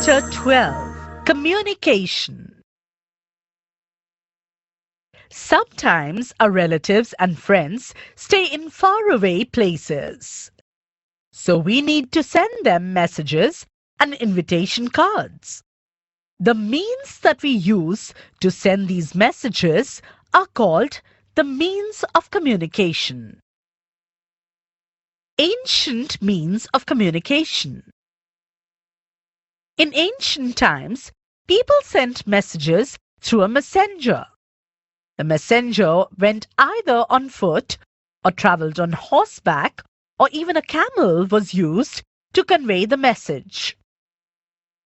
Chapter 12: Communication. Sometimes our relatives and friends stay in faraway places. So we need to send them messages and invitation cards. The means that we use to send these messages are called the means of communication. Ancient means of communication. In ancient times, people sent messages through a messenger. The messenger went either on foot or travelled on horseback, or even a camel was used to convey the message.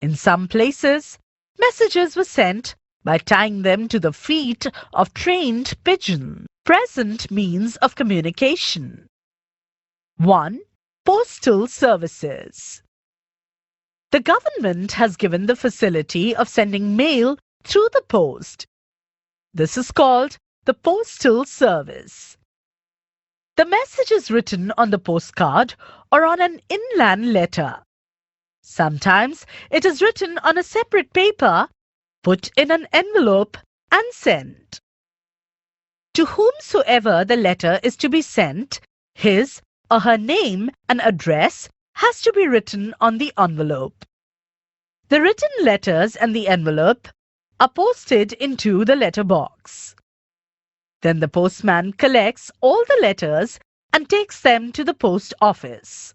In some places, messages were sent by tying them to the feet of trained pigeons. Present means of communication. 1. Postal services. The government has given the facility of sending mail through the post. This is called the postal service. The message is written on the postcard or on an inland letter. Sometimes it is written on a separate paper, put in an envelope and sent. To whomsoever the letter is to be sent, his or her name and address has to be written on the envelope. The written letters and the envelope are posted into the letter box. Then the postman collects all the letters and takes them to the post office.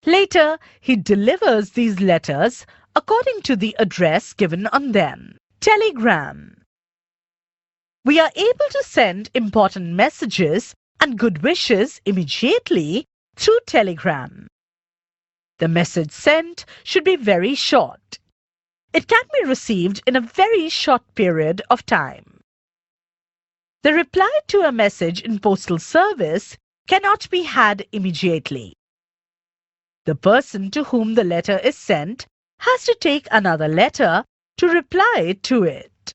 Later, he delivers these letters according to the address given on them. Telegram. We are able to send important messages and good wishes immediately through telegram. The message sent should be very short. It can be received in a very short period of time. The reply to a message in postal service cannot be had immediately. The person to whom the letter is sent has to take another letter to reply to it.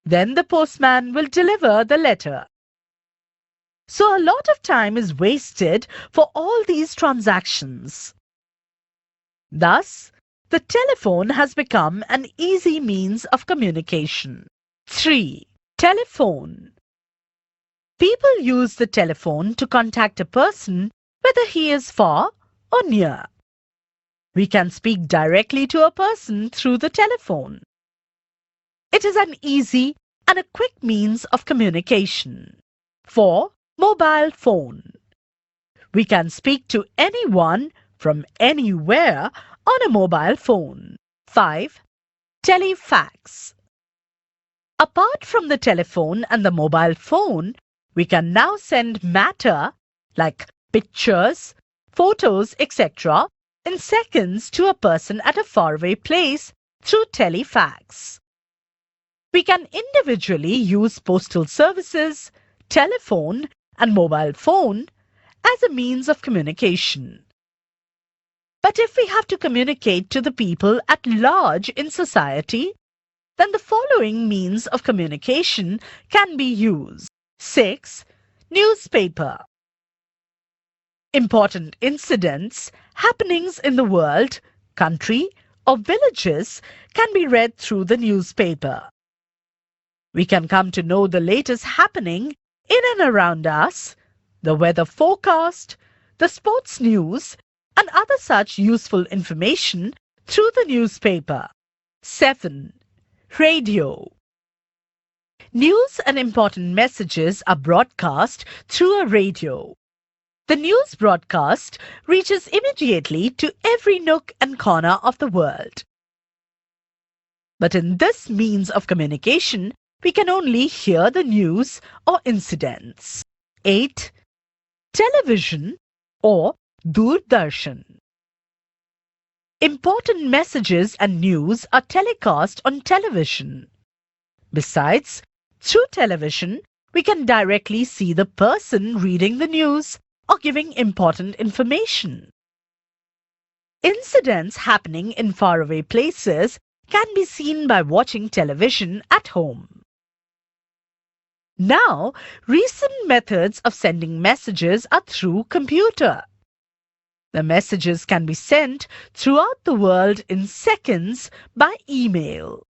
Then the postman will deliver the letter. So a lot of time is wasted for all these transactions. Thus, the telephone has become an easy means of communication. 3. Telephone. People use the telephone to contact a person whether he is far or near. We can speak directly to a person through the telephone. It is an easy and a quick means of communication. 4. Mobile phone. We can speak to anyone from anywhere on a mobile phone. 5. Telefax. Apart from the telephone and the mobile phone, we can now send matter like pictures, photos, etc. in seconds to a person at a faraway place through telefax. We can individually use postal services, telephone, and mobile phone as a means of communication. But if we have to communicate to the people at large in society, then the following means of communication can be used. 6. Newspaper. Important incidents, happenings in the world, country, or villages can be read through the newspaper. We can come to know the latest happening in and around us, the weather forecast, the sports news, and other such useful information through the newspaper. 7. Radio. News and important messages are broadcast through a radio. The news broadcast reaches immediately to every nook and corner of the world. But in this means of communication, we can only hear the news or incidents. 8. Television or Doordarshan. Important messages and news are telecast on television. Besides, through television, we can directly see the person reading the news or giving important information. Incidents happening in faraway places can be seen by watching television at home. Now, recent methods of sending messages are through computer. The messages can be sent throughout the world in seconds by email.